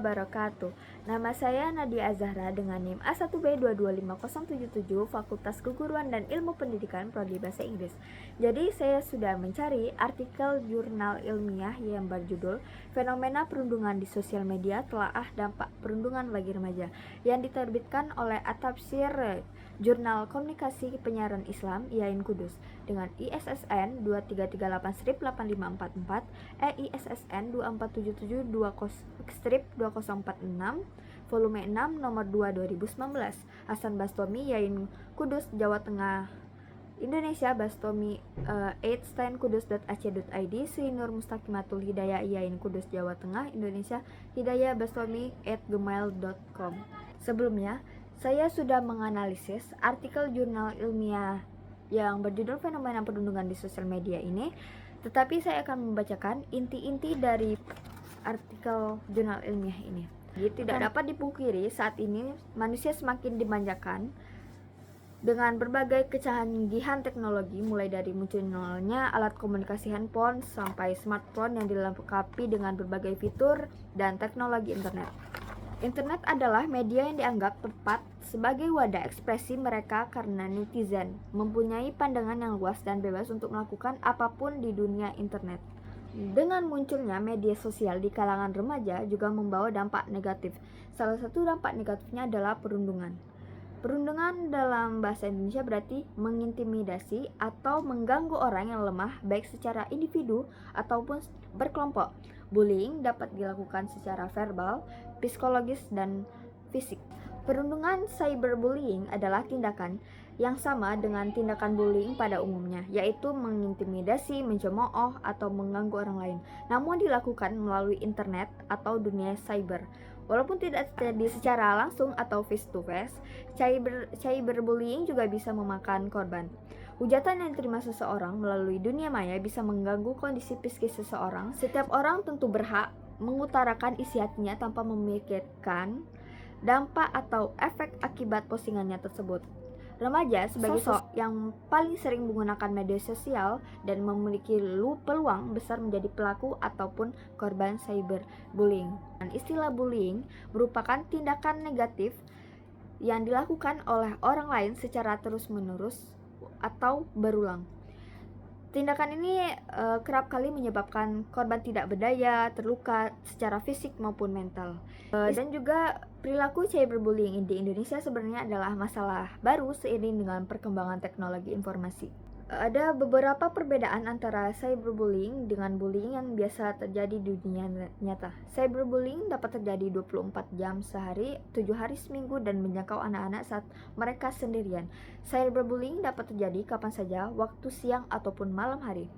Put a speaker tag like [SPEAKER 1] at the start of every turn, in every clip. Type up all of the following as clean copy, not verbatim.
[SPEAKER 1] wabarakatuh. Nama saya Nadia Azahra dengan NIM A1B225077 Fakultas Keguruan dan Ilmu Pendidikan Prodi Bahasa Inggris. Jadi saya sudah mencari artikel jurnal ilmiah yang berjudul Fenomena Perundungan di Sosial Media Telaah Dampak Perundungan bagi Remaja yang diterbitkan oleh At-Tafsir Jurnal Komunikasi Penyiaran Islam IAIN Kudus dengan ISSN 2338-8544, EISSN 247720-2046, volume 6 nomor 2 2019. Hasan Bastomi, IAIN Kudus, Jawa Tengah, Indonesia. Bastomi @steinkudus.ac.id. Sri Nur Mustaqimatul Hidayah, IAIN Kudus, Jawa Tengah, Indonesia. Hidayah Bastomi @gmail.com. Sebelumnya saya sudah menganalisis artikel jurnal ilmiah yang berjudul Fenomena Perundungan di Sosial Media ini, tetapi saya akan membacakan inti-inti dari artikel jurnal ilmiah ini. Jadi tidak dapat dipungkiri saat ini manusia semakin dimanjakan dengan berbagai kecanggihan teknologi, mulai dari munculnya alat komunikasi handphone sampai smartphone yang dilengkapi dengan berbagai fitur dan teknologi internet. Internet adalah media yang dianggap tepat sebagai wadah ekspresi mereka karena netizen mempunyai pandangan yang luas dan bebas untuk melakukan apapun di dunia internet. Dengan munculnya media sosial di kalangan remaja juga membawa dampak negatif. Salah satu dampak negatifnya adalah perundungan. Perundungan dalam bahasa Indonesia berarti mengintimidasi atau mengganggu orang yang lemah baik secara individu ataupun berkelompok. Bullying dapat dilakukan secara verbal, psikologis, dan fisik. Perundungan cyberbullying adalah tindakan yang sama dengan tindakan bullying pada umumnya, yaitu mengintimidasi, mencemooh, atau mengganggu orang lain, namun dilakukan melalui internet atau dunia cyber. Walaupun tidak terjadi secara langsung atau face to face, cyberbullying juga bisa memakan korban. Hujatan yang diterima seseorang melalui dunia maya bisa mengganggu kondisi psikis seseorang. Setiap orang tentu berhak mengutarakan isi hatinya tanpa memikirkan dampak atau efek akibat postingannya tersebut. Remaja sebagai sosok yang paling sering menggunakan media sosial dan memiliki peluang besar menjadi pelaku ataupun korban cyberbullying. Dan istilah bullying merupakan tindakan negatif yang dilakukan oleh orang lain secara terus-menerus atau berulang. Tindakan ini kerap kali menyebabkan korban tidak berdaya, terluka secara fisik maupun mental. Dan juga perilaku cyberbullying di Indonesia sebenarnya adalah masalah baru seiring dengan perkembangan teknologi informasi. Ada beberapa perbedaan antara cyberbullying dengan bullying yang biasa terjadi di dunia nyata. Cyberbullying dapat terjadi 24 jam sehari, 7 hari seminggu, dan menjangkau anak-anak saat mereka sendirian. Cyberbullying dapat terjadi kapan saja, waktu siang ataupun malam hari.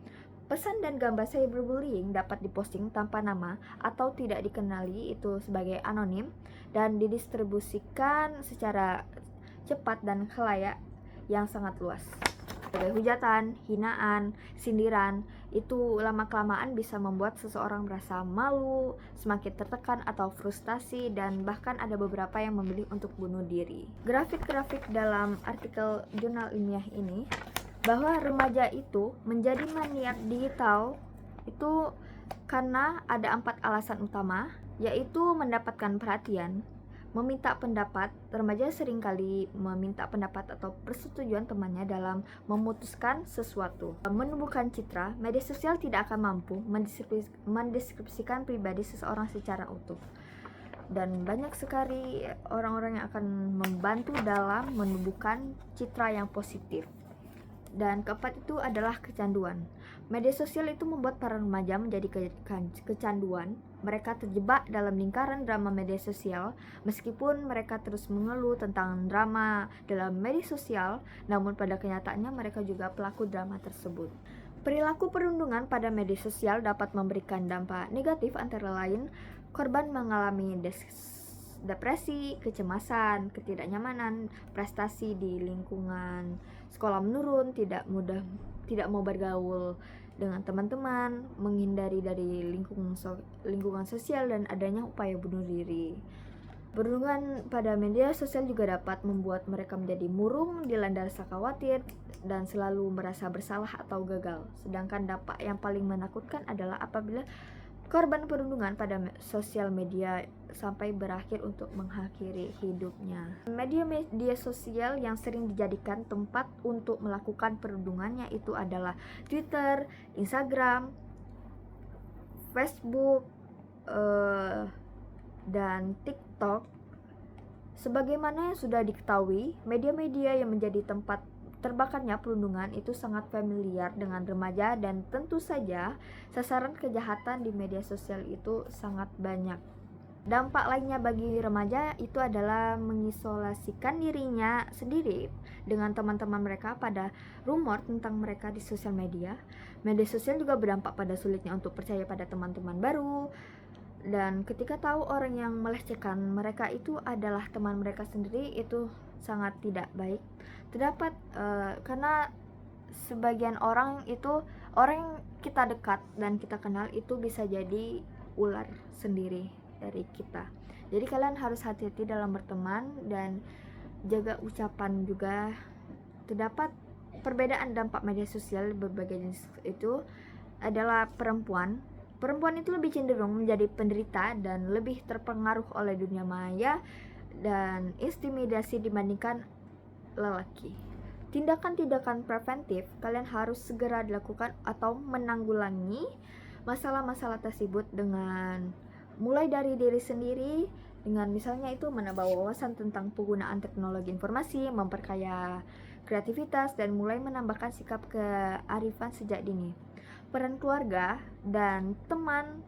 [SPEAKER 1] Pesan dan gambar cyberbullying dapat diposting tanpa nama atau tidak dikenali, itu sebagai anonim, dan didistribusikan secara cepat dan khalayak yang sangat luas. Hujatan, hinaan, sindiran, itu lama-kelamaan bisa membuat seseorang merasa malu, semakin tertekan atau frustasi, dan bahkan ada beberapa yang memilih untuk bunuh diri. Grafik-grafik dalam artikel jurnal ilmiah ini bahwa remaja itu menjadi maniak digital itu karena ada 4 alasan utama, yaitu mendapatkan perhatian, meminta pendapat. Remaja seringkali meminta pendapat atau persetujuan temannya dalam memutuskan sesuatu. Menumbuhkan citra, media sosial tidak akan mampu mendeskripsikan pribadi seseorang secara utuh. Dan banyak sekali orang-orang yang akan membantu dalam menumbuhkan citra yang positif. Dan keempat itu adalah kecanduan. Media sosial itu membuat para remaja menjadi kecanduan. Mereka terjebak dalam lingkaran drama media sosial. Meskipun mereka terus mengeluh tentang drama dalam media sosial, namun pada kenyataannya mereka juga pelaku drama tersebut. Perilaku perundungan pada media sosial dapat memberikan dampak negatif, antara lain korban mengalami depresi, kecemasan, ketidaknyamanan, prestasi di lingkungan sekolah menurun, tidak mau bergaul dengan teman-teman, menghindari dari lingkungan sosial, dan adanya upaya bunuh diri. Perundungan pada media sosial juga dapat membuat mereka menjadi murung, dilanda rasa khawatir, dan selalu merasa bersalah atau gagal. Sedangkan dampak yang paling menakutkan adalah apabila korban perundungan pada sosial media sampai berakhir untuk mengakhiri hidupnya. Media sosial yang sering dijadikan tempat untuk melakukan perundungan yaitu adalah Twitter, Instagram, Facebook, dan TikTok. Sebagaimana yang sudah diketahui, media-media yang menjadi tempat terbakarnya perundungan itu sangat familiar dengan remaja, dan tentu saja sasaran kejahatan di media sosial itu sangat banyak. Dampak lainnya bagi remaja itu adalah mengisolasikan dirinya sendiri dengan teman-teman mereka pada rumor tentang mereka di sosial media. Media sosial juga berdampak pada sulitnya untuk percaya pada teman-teman baru, dan ketika tahu orang yang melecehkan mereka itu adalah teman mereka sendiri, itu sangat tidak baik. Terdapat karena sebagian orang itu, orang yang kita dekat dan kita kenal itu bisa jadi ular sendiri dari kita. Jadi kalian harus hati-hati dalam berteman dan jaga ucapan juga. Terdapat perbedaan dampak media sosial berbagai jenis itu adalah perempuan itu lebih cenderung menjadi penderita dan lebih terpengaruh oleh dunia maya dan intimidasi dibandingkan lelaki. Tindakan-tindakan preventif kalian harus segera dilakukan atau menanggulangi masalah-masalah tersebut dengan mulai dari diri sendiri, dengan misalnya itu menambah wawasan tentang penggunaan teknologi informasi, memperkaya kreativitas, dan mulai menambahkan sikap kearifan sejak dini. Peran keluarga dan teman,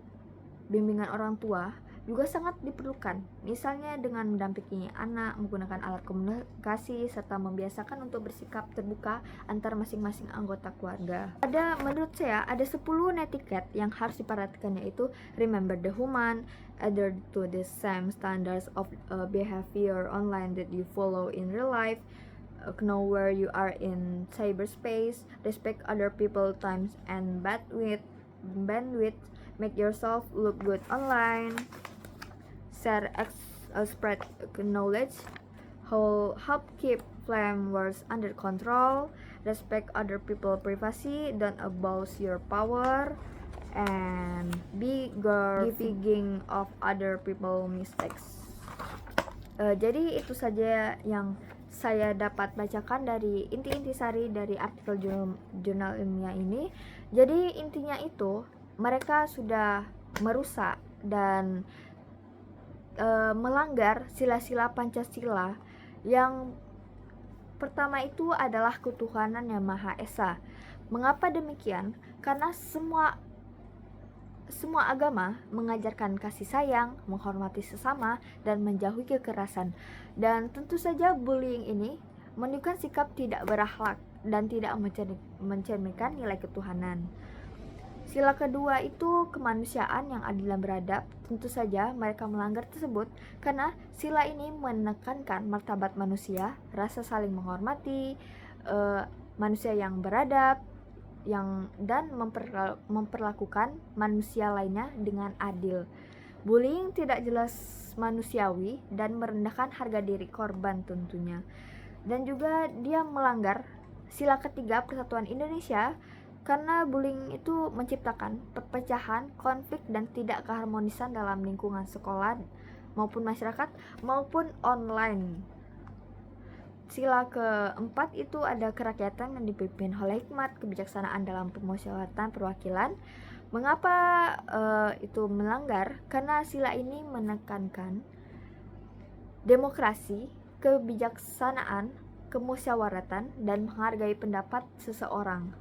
[SPEAKER 1] bimbingan orang tua juga sangat diperlukan, misalnya dengan mendampingi anak, menggunakan alat komunikasi, serta membiasakan untuk bersikap terbuka antar masing-masing anggota keluarga. Menurut saya ada 10 netiquette yang harus diperhatikan, yaitu remember the human, adhere to the same standards of behavior online that you follow in real life, know where you are in cyberspace, respect other people's times and bandwidth, make yourself look good online, spread knowledge, help keep flame wars under control, respect other people's privacy, don't abuse your power, and be giving of other people's mistakes. Jadi itu saja yang saya dapat bacakan dari inti-inti sari dari artikel jurnal ilmiah ini. Jadi intinya itu mereka sudah merusak dan melanggar sila-sila Pancasila. Yang pertama itu adalah ketuhanan yang Maha Esa. Mengapa demikian? Karena semua agama mengajarkan kasih sayang, menghormati sesama, dan menjauhi kekerasan. Dan tentu saja bullying ini menunjukkan sikap tidak berakhlak dan tidak mencerminkan nilai ketuhanan. Sila kedua itu kemanusiaan yang adil dan beradab. Tentu saja mereka melanggar tersebut karena sila ini menekankan martabat manusia, rasa saling menghormati, manusia yang beradab, dan memperlakukan manusia lainnya dengan adil. Bullying tidak jelas manusiawi dan merendahkan harga diri korban tentunya. Dan juga dia melanggar sila ketiga Persatuan Indonesia, karena bullying itu menciptakan perpecahan, konflik, dan tidak keharmonisan dalam lingkungan sekolah maupun masyarakat maupun online. Sila keempat itu ada kerakyatan yang dipimpin oleh hikmat, kebijaksanaan dalam pemusyawaratan perwakilan. Mengapa itu melanggar? Karena sila ini menekankan demokrasi, kebijaksanaan, kemusyawaratan, dan menghargai pendapat seseorang.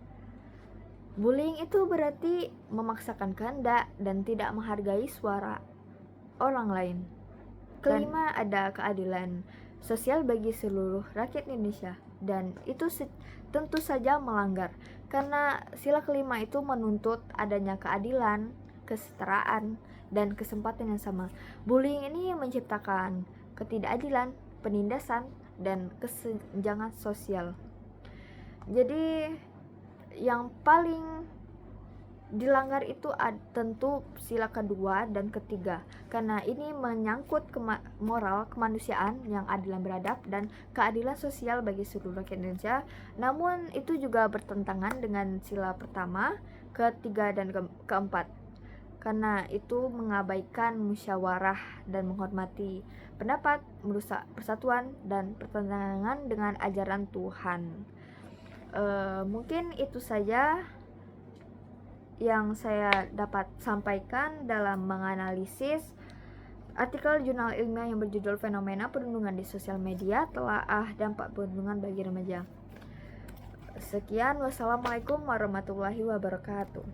[SPEAKER 1] Bullying itu berarti memaksakan kehendak dan tidak menghargai suara orang lain. Kelima, ada keadilan sosial bagi seluruh rakyat Indonesia, dan itu tentu saja melanggar karena sila kelima itu menuntut adanya keadilan, kesetaraan, dan kesempatan yang sama. Bullying ini menciptakan ketidakadilan, penindasan, dan kesenjangan sosial. Jadi yang paling dilanggar itu tentu sila kedua dan ketiga, karena ini menyangkut moral kemanusiaan yang adil dan beradab dan keadilan sosial bagi seluruh rakyat Indonesia. Namun itu juga bertentangan dengan sila pertama, ketiga, dan keempat, karena itu mengabaikan musyawarah dan menghormati pendapat, merusak persatuan dan pertentangan dengan ajaran Tuhan. Mungkin itu saja yang saya dapat sampaikan dalam menganalisis artikel jurnal ilmiah yang berjudul Fenomena Perundungan di Sosial Media, Telaah Dampak Perundungan bagi Remaja. Sekian, wassalamualaikum warahmatullahi wabarakatuh.